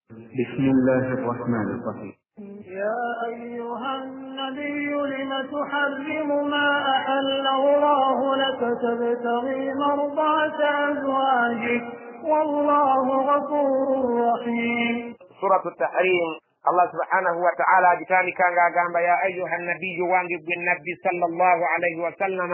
بسم الله الرحمن الرحيم. يا أيها النبي لم تحرم ما أحل الله لك تبتغي مرضات أزواجك والله غفور رحيم. سورة التحريم. الله سبحانه وتعالى جتاني كان قام يا أيها النبي وانجب النبي صلى الله عليه وسلم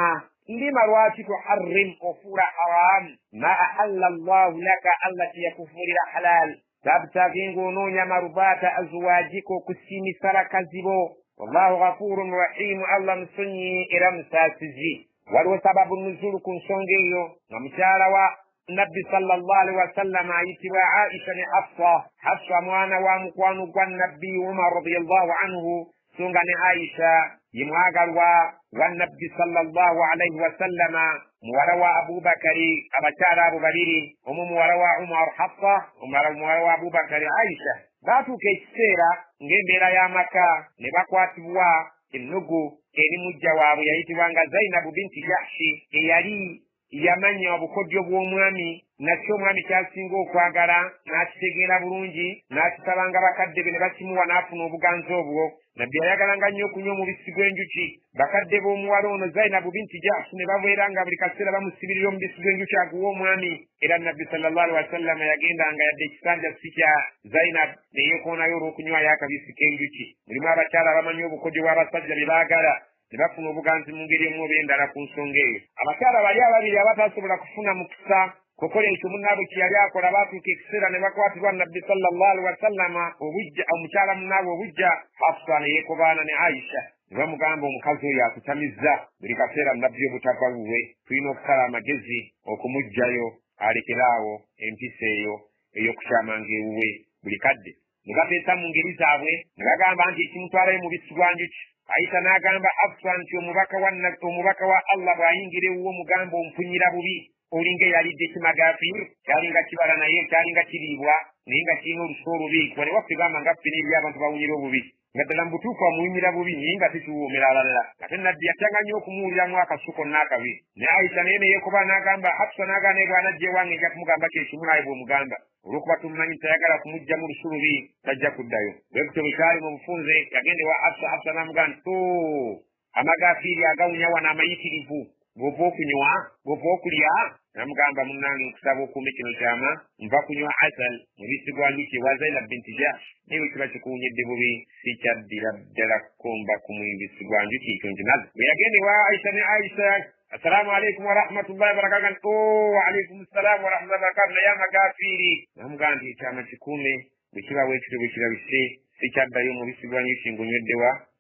لما رواتي تحرم كفور حرام ما أحل الله لك التي يكفر حلال تبتغي نونيا مرضات أزواجك كسيني سركزبو والله غفور رحيم الله مسني إرم ساسجي ولو سبب النزول كن سنجيو نمشاروا النبي صلى الله عليه وسلم يتبع عائشة حفصة موانا ومقوان والنبي عمر رضي الله عنه سنغني عائشة يمواغروا والنبي صلى الله عليه وسلم موروا أبو بكر أبشار أبو بكر موروا عمر حفصة موروا أبو بكر عائشة باتو كيسيرا ngembera ya maka ne bakwatibwa ennugu eri mujja waabwe yayitibwanga Zainabu binti Jahshi eyali yamanya obukodyo bw'omwami nakyo omwami kyasinga okwagala n'akitegeera bulungi n'akitabanga bakadde be ne bakimuwa n'afuna obuganzi obwo nabbi yayagalanga nnyo okunywa omubisi gw'enjuki bakadde b'omuwala ono Zainabu binti Jahshi ne babeera nga buli kaseera bamusibirira omubisi gw'enjuki aguwa omwami era nabbi sallallahu alaihi wasallam yagendanga yadde ekisanja si kya Zainab ne yeekoonayo olw'okunywayo akabisi k'enjuki mulimu abakyala abamanyi obukodyo bw'abasajja bye baagala nebafuna obuganzi mu ngeri emu oba endala ku nsonga eyo abakyala bali ababiri abatasobola kufuna mukisa kukola ekyo munnaabwe kye yali akola baatuuka ekiseera ne bakwatibwa nabbi sallallahu alaihi wasallama obujja omukyala munnaabwe obujja Hafsa ne yeekobaana ne Aisha ne bamugamba omukazi oyo akutamizza buli kaseera nabbi obutava buwe tulina okukala amagezi okumuggyayo alekeraawo empisa eyo ey'okukyamanga ewuwe buli kadde ne bateesa mu ngeri zaabwe ne bagamba nti ekimutwalayo mubisi gwa njuki Aisha n'agamba Hafsa nti omubaka wa Allah bw'ayingira ewuwo mugamba ompunyira bubi olinga eyalidde kimagafiru kyalinga kibala naye kyalinga kiriibwa naye nga kirina olusu olubi wane waffe gamba nga ffe n'eri abantu bawunyira obubi nga ddala mu butuufu amuwunyira bubi naye nga tekiwoomera alalala ate nabbi yatyanga nnyo okumuwuliramu akasuko n'akabi naye Aisha naye ne yeekoba n'agamba Hafsa n'agamba naye bw'anajja ewange nja kumugamba kyekimu naye bw'omugamba olwokuba tumumanyi tayagala kumugjamu lusu lubi tajja kuddayo bwekutyo bwe kyali mu bufunze yagende wa Hafsa n'amugamba nti amagafiiri agawunya wano amayitirivu bw'ova okunywa bw'ova okulya namugamba munnange nkusaba okuuma kino kyama nva kunywa asal mubisi gwa njuki wa Zainab binti Jahsh naye bwe kiba kikuwunyedde bubi sikyaddira ddala kukomba ku mubisi gwa njuki ekyo nkinaze bwe yagende wa Aisha ne Aisha assalamu alaikum warahmatullahi wabarakatuh wa alaikum assalam warahmatullahi wabarakatuh naye amagafiiri namugamba nti ekyama kikuume bwe kiba bwekityo bwe kirabise sikyaddayo mubisi gwa njuki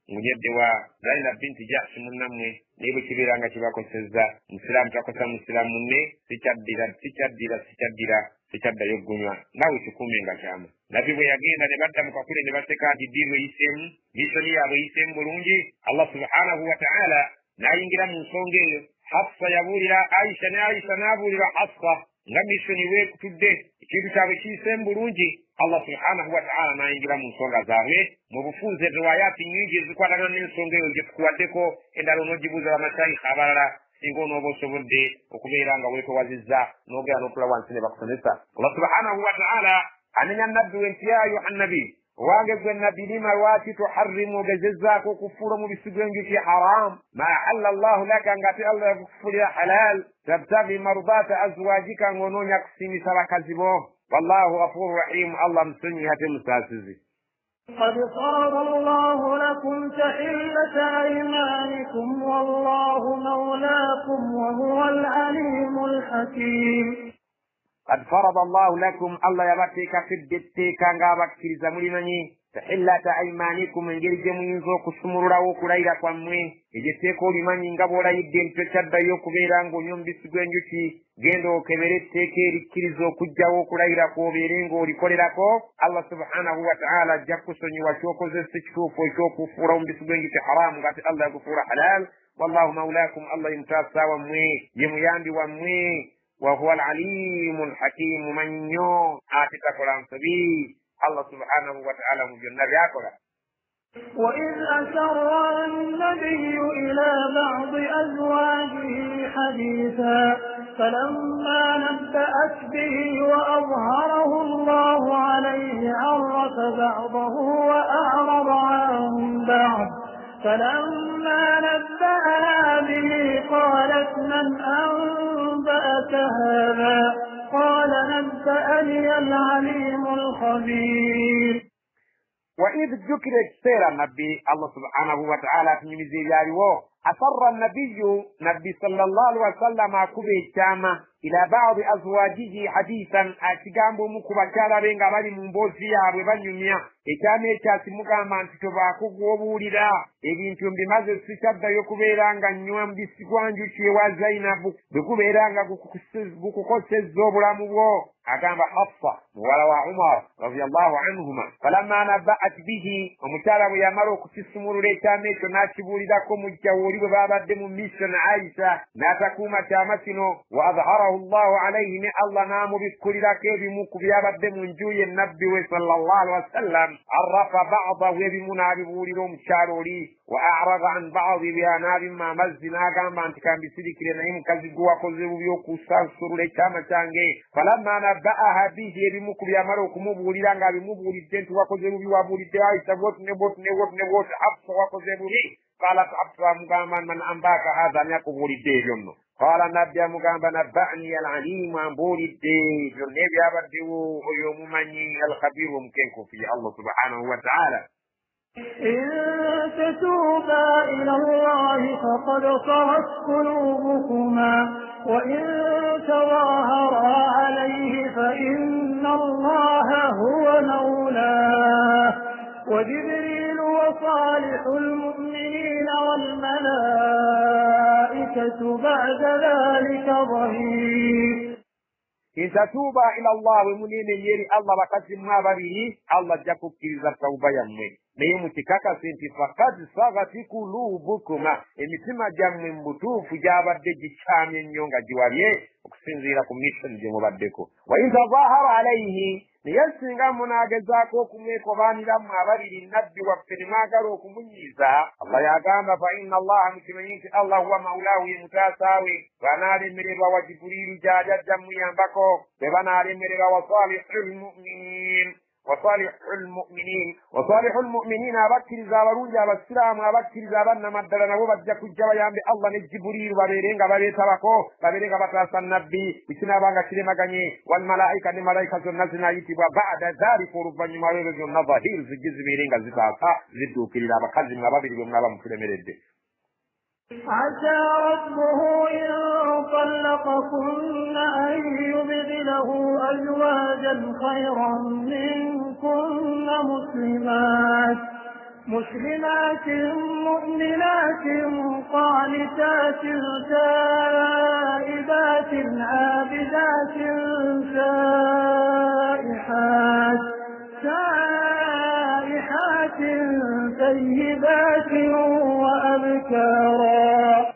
ngunyedde wa Zainab binti Jahsh munnammwe naye bwe kibeera nga kibakosezza musiraamu takosa musiraamu munne sikyaddayo gunywa nawe kikuume nga kyama nabbi bwe yagenda ne badda mu kakule ne baseka nti ddiini eyiseemu misoni yaabwe eyiseemu bulungi Allah subhanahu wa ta'ala n'ayingira mu nsonga eyo Hafsa yabuulira Aisha ne Aisha n'abuulira Hafsa nga misoni weekutudde ekintu kyabwe kiyiseemu bulungi Allah subhanahu wa ta'ala n'ayingira mu nsonga zaabwe mu bufunze riwaayaati nnyingi ezikwatagana n'ensonga eyo gye tukuwaddeko endala onoogibuuza bamashayikha abalala singa onooba osobodde okubeera nga weetowazizza n'ogera n'otula wansi ne bakusomesa Allah subhanahu wa ta'ala anenya nabbi we nti ya ayuha nabi owange gwe nabbi lima lwaki tuharrimu ogezezzaako okufuula omubisi gw'enjuki haram ma ahalla Allahu laka ng'ate Allah yakukufulira halal tabtaghi mardata azwajika ng'onoonya kusiimisa bakazi bo wallahu ghafuru rahim Allah musonyi ate musaasizi قد فرض الله لكم تحلة أيمانكم والله مولاكم وهو العليم الحكيم قد فرض الله لكم الله يبتك في الدتك غابك في زمرمني تحلة أيمانكم من جل جميزو كسمروا وكلايرا kwamwe ejeteko limanyi ngabola yidde mpetadda yokubera ngo nyombi sigwenjuki gendo okebere teke likirizo kujjawo okulayira kwobeere ng'olikolerako Allah subhanahu wa ta'ala ajja kusonyiwa kyokozesa ekituufu ekyokufuula omubisi gw'enjuki haramu ng'ate Allah yagufuula halal wallahu maulakum Allah yemutaasa wammwe ye muyambi wammwe وهو العليم الحكيم من يو آتك قرآن سبي الله سبحانه وتعالى مجنب يأكل وإذ أسر النبي إلى بعض أزواجه حديثا فلما نبأت به وأظهره الله عليه عرف بعضه وأعرض عن بعض فلما نبأها به قالت من أنبأك هذا قال نبأني العليم الخبير. وإذ ذكرت سير النبي الله سبحانه وتعالى في مزيجاره أصر النبي صلى الله عليه وسلم كبه إلى بعض أزواجه حديثا أتقام بمكبا كالا بينغا بالي مبوزيا وبنيميا إكامي كاسي مكاما تتباكو وبولدا إذن بماذا ستبدا يكبيرانغا نيوام بسيقوانجو شيوا زينب بكبيرانغا بكوكوس الزوبرا مبو أكام حفصة ولو عمر رضي الله عنهما فلما نبأت به ومتالا ويامرو كسسمور ليتامي تناشي بولدا كمجاوري بابا دمو ميشن عائشة ناتكوما تامسنو وأظهره الله عليه من الله نام بكل راكب مكبيا بد من جوي النبي صلى الله عليه وسلم عرف بعضه بمنابور لهم شاروري وأعرض عن بعض بيانات ما مزنا كما أنت كان بسيدك لنهم كذبوا وكذبوا بيوكوسان سرولي كما تانجي فلما نبأها به بمكبيا مروك مبولي لانغا بمبولي الجنت وكذبوا بيوابولي دعاي سبوت نبوت عبس وكذبوا بي قالت عبس مقاما من أنباك هذا نقبول الدين قال النبي مقام نبأني العليم عن بول الدين النبي أبدو يوم مني الخبير ممكنكم في الله سبحانه وتعالى. إن تتوبا إلى الله فقد صغت قلوبكما وإن تظاهرا عليه فإن الله هو مولاه وجبريل وصالح المؤمنين والملائكة بعد ذلك ظهير. إن تتوبا إلى الله ومنين يري الله بقسم ما بريه الله جاكو كيزا توبا يمي نيمتكاكا سنتي فقد صغت قلوبكما إمتما جام من بطوف جابت دي شامين يونغا جواريه وكسنزيرا كميشن جمو بدكو وإن تظاهر عليه niyasinga munagezako kumeko bani lamma bali nabbi wa firmagaro kumunyiza Allah yagamba fa inna Allah mutimanyi Allah huwa maulahu mutasawi banale mireba wa Jibril jaja muyambako banale mireba wa salihul mu'minin abakiri zabarunja abasilamu abakiri zabanna madala nabo bajja kujja bayambe Allah ne Jibril baberenga babetabako baberenga batasa nabbi ikina banga kiremaganye wal malaika ni malaika zonna zinayitibwa ba'da dhalika rubbanyu mawezo zonna zahir zigizibirenga zitaka zidukirira abakazi mwababiri bwe mwaba mukulemeredde. عسى ربه إن طلقكن أن يبدله أزواجا خيرا منكن مسلمات مؤمنات قانتات تائبات عابدات سائحات طيبات وأبكارا.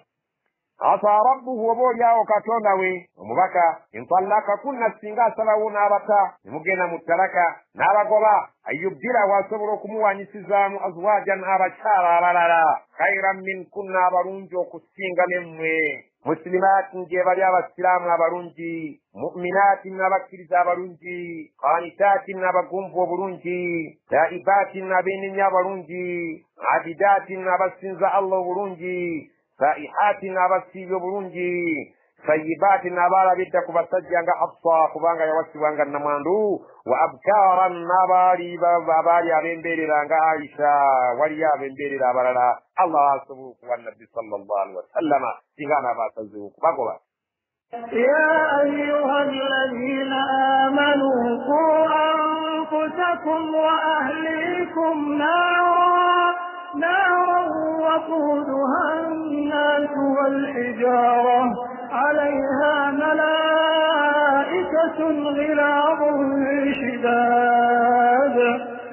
عسى ربه وبوليا وكاتوناوي ومبكا إن طلق كنا السنغا سلاونا بتا نمجينا متلكا نارغوبا أيبدلا وصبركم وانسزام أزواجا أبشارا لا خيرا من كنا برونجو كسينغا نموي مسلمات جباليا والسلام برونجي مؤمنات نبكرزا برونجي قانتات نبقنفو برونجي تائبات نبينيا برونجي عبدات نبسنزا الله برونجي سائحات نبسيو برونجي طيبات نبالا بيتا كبسجانغا حفصة كبانغا يوسيوانغا نماندو وأبكارا نبالي بابالي أبنبيري لانغا عائشة وليا أبنبيري لابالا الله سبحانه والنبي صلى الله عليه وسلم سيغانا باسزوك باقولا. يا أيها الذين آمنوا قوا أنفسكم وأهليكم نارا وقودها الناس والحجارة عليها ملائكة غلاظ شداد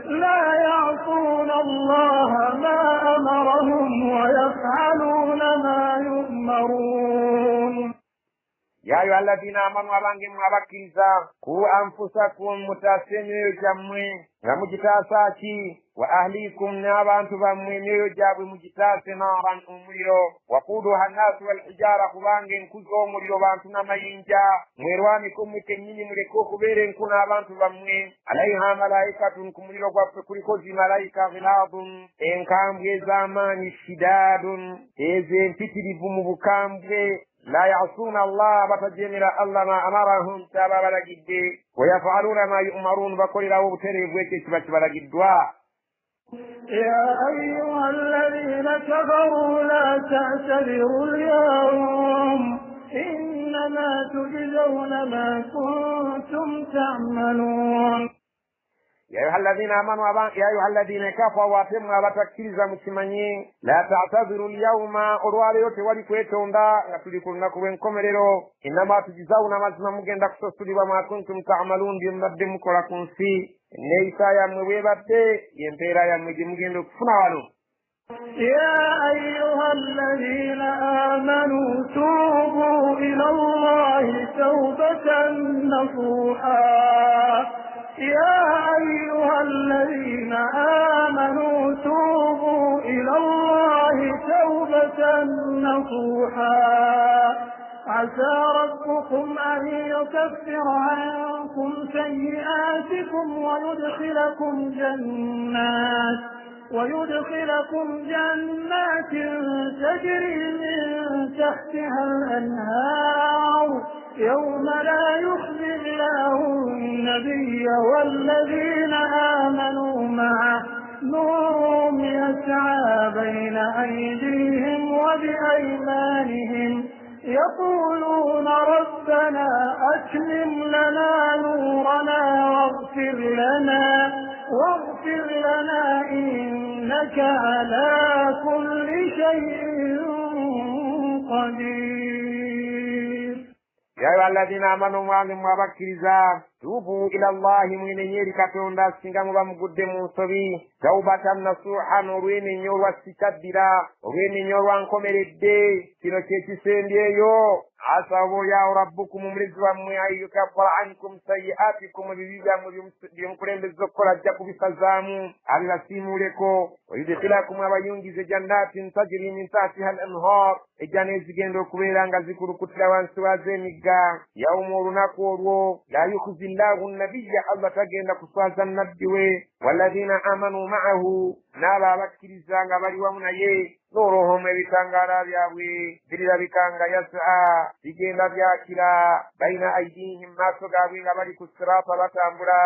لا يعصون الله ما أمرهم ويفعلون ما يؤمرون. يا ayuha alladhina amanu abange mwabakkiriza ku anfusakum mutaase emyoyo gyammwe nga mugitaasa ki wa ahlikum n'abantu bammwe emyoyo gyabwe mugitaase naaran omuliro waquduha nnaasu walhijara kubanga enku z'omuliro bantu n'amayinja mwerwaniko mmwe kennyini muleke okubeera enku n'abantu bammwe alaiha malaikatun ku muliro gwaffe kuliko zimalayika ghilaadun enkambwe ez'amaanyi shidaadun ez'empitirivu mu bukambwe la ya'suna Allah batajemera Allah ma amarahum taba balagidde wa yaf'aluna ma yu'marun bakolerawo obutereevu ekyo kiba kibalagiddwa. يا أيها الذين كفروا لا تعتذروا اليوم إنما تجزون ما كنتم تعملون. يا أيها الذين آمنوا يا أيها الذين كفروا واتموا بتكيزا مسمانين لا تعتذروا اليوم أروالي yote walikwetunda nga tulikulina kubenkomerero inama tujizawuna mazima mugenda kusosulibwa ma kuntum ta'malun byembadde mukola ku nsi neeyisa yammwe bwebadde yempeera yammwe gye mugenda okufuna wano. يا أيها الذين آمنوا توبوا إلى الله توبة نصوحا يا أيها الذين آمنوا توبوا إلى الله توبة نصوحا عسى ربكم أن يكفر عنكم سيئاتكم ويدخلكم جنات تجري من تحتها الأنهار يوم لا يخزي الله النبي والذين آمنوا معه نورهم يسعى بين أيديهم وبأيمانهم يقولون ربنا أتمم لنا نورنا واغفر لنا إنك على كل شيء قدير. يا أيها الذين آمنوا وابكرزا توبوا إلى الله من يري كتوندا سينغا مبامغودde mu nsobi tawbatan nasuhan olw'enyo lwasitadira olw'enyo lwankomeredde kino kyekisembyeyo asabo ya rabbukum mulezi wammwe ayyukaffara ankum sayi'atikum byemukulembeza okukola ajja kubisazaamu abibasiimuleko wayudkhilakum abayungize jannatin tajri min tahtiha al-anhar ejjana ezigenda okubeera nga zikulukutira wansi wazo emigga yawuma olunaku olwo la yukhzi llahu nabiyya Allah tagenda kuswaza nabbi we walladhina amanu ma'ahu n'abo abakkiriza nga bali wamu naye nuruhum ebitangaala byabwe birirabikanga yasa bigenda byakira baina aidihim maaso gaabwe nga bali ku sirata batambula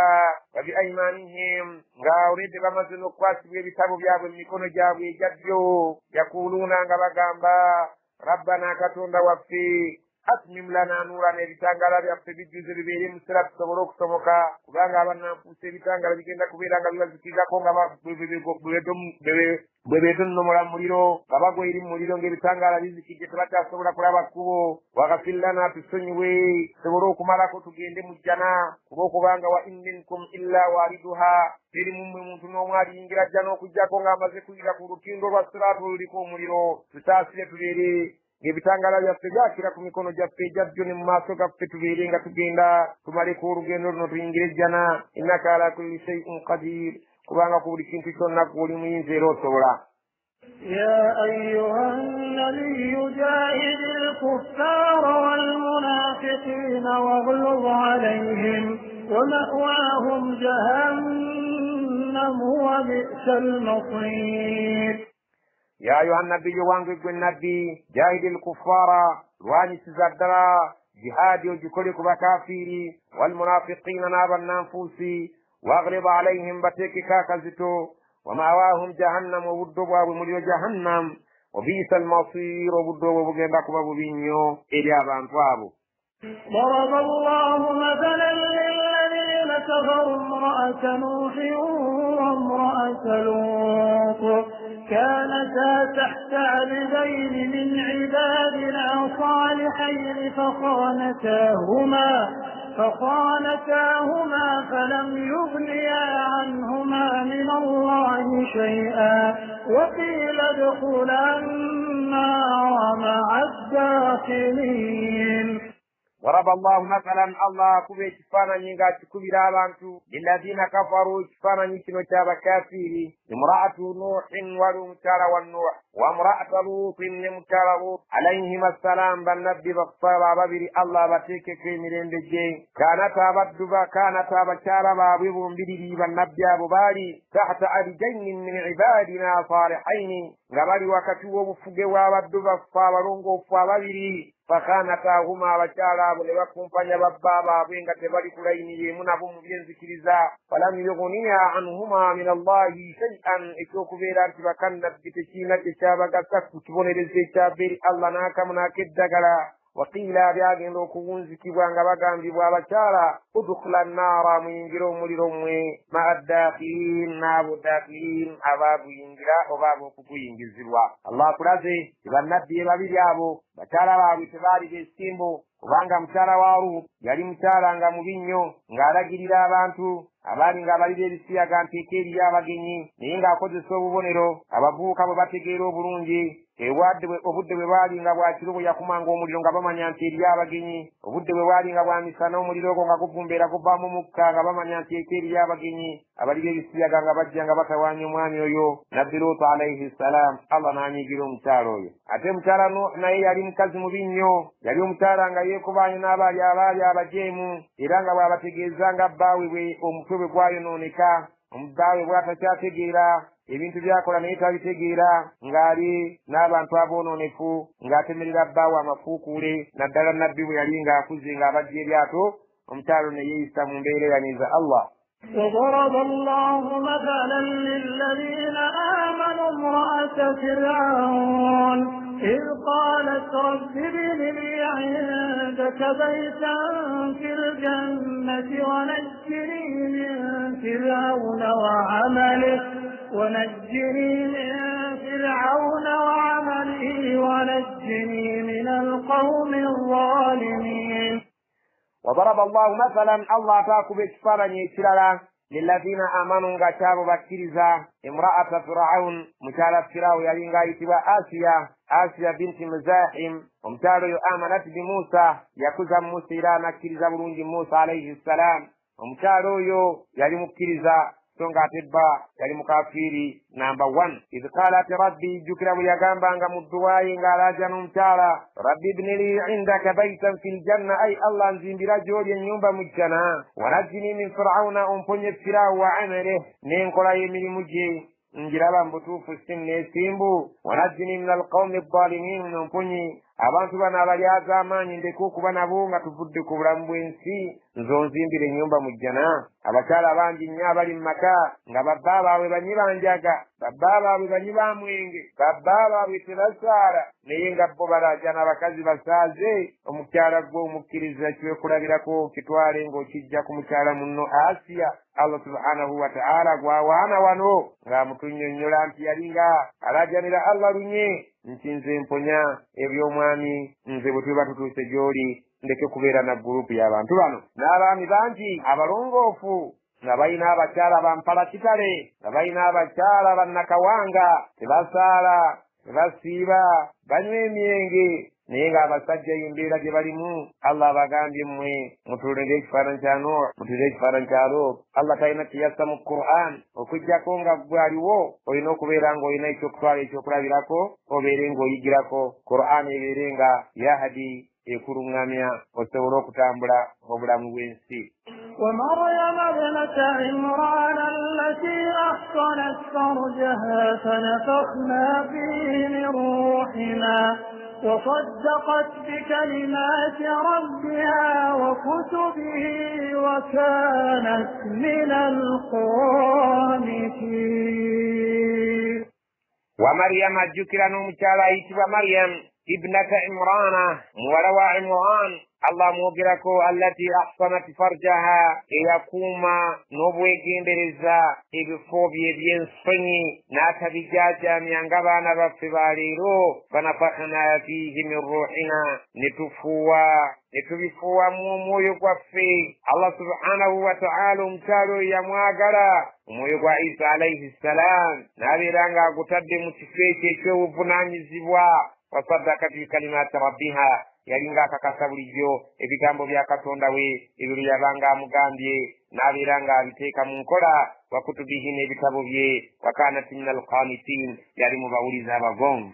wa bi aimanihim nga olwedde bamaze n'okukwasibwa ebitabo byabwe mu mikono gyabwe egyadyo yakuluuna nga bagamba rabbana katonda waffe atmim lana nuurana ebitangaala byaffe bijjuze bibeere musera tusobole okusomoka kubanga abannanfuusa ebitangaala bigenda kubeera nga bibazikirirako nga bwe beetonnomola mu muliro nga bagwa eri mu muliro ng'ebitangaala bizikidde tebakyasobola kulaba kkubo waghfir lana tusonyiwe tusobole okumalako tugende mu jjana kubanga wa in minkum illa wariduha teri mummwe muntu n'omu aliyingira jjana okuggyako ng'amaze kuyira ku lutindo lwa siraatu oluliko omuliro tutaasire tubeere ng'ebitangaala byaffe byakira ku mikono gyaffe egyajjo ne mu maaso gaffe tubeere nga tugenda tumaleko olugendo luno tuyingire ejjana innaka ala kulli shay'in qadir kubanga ku buli kintu kyonna gw'oli muyinza era osobola. يا أيها النبي جاهد الكفار والمنافقين واغلظ عليهم ومأواهم جهنم وبئس المصير. يا أيها النبي وانقذ النبي جاهد الكفار واني تزدرا جهاد وجكلك بكافيري والمنافقين ناب النانفوسي واغلظ عليهم بتيك كاكزتو ومأواهم جهنم وبدوا بمليو جهنم وبئس المصير وبدوا بغيبك بابو إلى بانطابو. ضرب الله مثلا للذين كفروا امرأة نوح وامرأة لوط كانتا تحت عبدين من عبادنا صالحين فخانتاهما فلم يغنيا عنهما من الله شيئا وقيل ادخلا النار مع الداخلين. waraba allahu masalan allah kuba ekifaananyi ng'akikubira abantu lilladhina kafaru ekifaananyi kino ky'abakafiri imra'atu nuuhin wali omukyala wa nuuh wa imra'ata luutin ne mukyala luut alayhim assalaam bannabbi bakufaaba ababiri allah abateekeko emirembe gye kanata abakyala baabwe bombiriri bannabbi abo baali tahta arjainin min ibadina salihaini nga bali wakati w'obufuge bw'abaddu baffe abalongoofu ababiri fakhanatahuma abakyala abo ne bakumpanya babba baabwe nga tebali ku layini y'emu nabo mu byenzikiriza falam yughniya anhuma min allahi shay'an ekyokubeera nti bakannabbi tekiina kye kyabagasa ku kibonerezo ekyava eri allah n'akamu n'akeddagala waqiila byagenda okuwunzikibwa nga bagambibwa abakyala udkhula nnaara muyingire omuliro mmwe maa dakhilin n'abo dakhilin abaaguyingira oba ab'okuguyingizibwa allah akulaze tibannabbi babiri abo bakyala baabwe tebaali besimbo kubanga mukyala wa Luut yali mukyala nga mubi nnyo ng'alagirira abantu abaali ng'abalira ebisiyaga nteeka eriyo abagenyi naye ng'akozesa obubonero abavubuka bwe bategeera obulungi obudde bwe bwali nga bwakiro bwe yakumanga omuliro nga bamanya nti eriyo abagenyi obudde bwe bwali nga bwamisana omuliro ogwo nga guvumbeera guvaamu mukka nga bamanya nti eka eriyo abagenyi abalira ebisiyaga nga bajja nga batawaanya omwami oyo nabbi Luutu alayhi ssalaam allah n'anyigira omukyala oyo ate mukyala Nuuh naye yali mukazi mubi nnyo yali omukyala nga yeekubaanye n'abaali abajeemu era nga bw'abategeeza nga bbaawe bwe omutwe bwe gwayonooneka bbaawe bw'atakyategeera ebintu byakola naye tabitegeera ng'ali n'abantu aboononefu ng'atemerera bbaawe amafuukuule naddala nabbi bwe yali ng'akuze ng'abajja eryato omukyalo ne yeeyisa mu mbeera eyaniza allah. وضرب الله مثلا للذين آمنوا امرأة فرعون إذ قالت رب ابن لي عندك بيتا في الجنة ونجني من فرعون وعمله ونجني من القوم الظالمين. وضرب الله مثلا الله تاكو بكفارني كلالا للذين آمنوا غتابوا بكرزا امرأة فرعون مكالة فرعون يلينغا يتبا آسيا بنت مزاحم ومكالة آمنت بموسى يكوزا موسى إلى نكرزا برونج موسى عليه السلام ومكالة يلي مكرزا songa tebba yali mukafiri number 1 idh qalat rabbi jukira yagamba nga mudduwayi ngalaja n'omukyala rabbi ibnili indaka baytan fil janna ay allah nzimbira gy'oli ennyumba mu jjana wanajjini min firauna omponye firawu wa amalihi n'enkola y'emirimu gye njiraba mu butuufu sinneesimbu wanajjini min alqawmi adh-dhalimin omponye abantu bano abalyaza amaanyi ndeka okuba nabo nga tuvudde ku bulamu bw'ensi nzonzimbira ennyumba mu jjana abakyala bangi nnyo abali mu maka nga babba baabwe banyi banjaga babba baabwe banyi ba mwenge babba baabwe tebasaala naye nga bo balajana abakazi basaaze omukyala gwe omukkiriza kyekulabirako kitwale ng'okijja ku mukyala munno Asiya allah subhanahu wa ta'ala gwawaana wano ng'amutunnyonnyola nti yalinga alajanira allah lunye nti nze mponya eby'omwami nze bwe tuba tutuuse gy'oli ndeke kubeera na gurupu y'abantu bano n'abaami bangi abalongoofu nga balina abakyala bampalakitale nga balina abakyala bannakawanga tebasaala tebasiiba banywa emyenge naye ng'abasajja embeera gye balimu allah abagambye mmwe mutuulire ekifaananyi kya Nuuh mutuulire ekifaananyi kya Luut allah talina kiyassa mu Qur'an okuggyako nga gwaliwo olina okubeera ng'olina ekyokutwala ekyokulabirako obeere ng'oyigirako Qur'an ebeere nga yahadi ekuluŋŋamya osobole okutambula obulamu bw'ensi. ومريم ابنة عمران التي أحصنت فرجها فنفخنا فيه من روحنا وصدقت بكلمات ربها وكتبه وكانت من القانتين. ومريم ذكر نمشالا يتبع مريم ابنة عمران مولى عمران allah mwogirako allati ahsanat farjaha eyakuuma n'obwegendereza ebifo bye eby'ensonyi n'atabijaajamya ng'abaana baffe baleero fanafakhna fiihi min ruuhina ne tubifuuwamu omwoyo gwaffe allah subhanahu wa ta'ala omukyalo oyo yamwagala omwoyo gwa isa alayhi ssalaam n'abeera ng'agutadde mu kifo ekyo eky'obuvunaanyizibwa wasaddakat bikalimati rabbiha yali ng'akakasa bulijjo ebigambo bya katonda we ebyo bye yabanga amugambye n'abeera ng'abiteeka mu nkola wa kutubihi n'ebitabo bye wa kaanat minal qaanitiin yali mu bawuliza abagonvu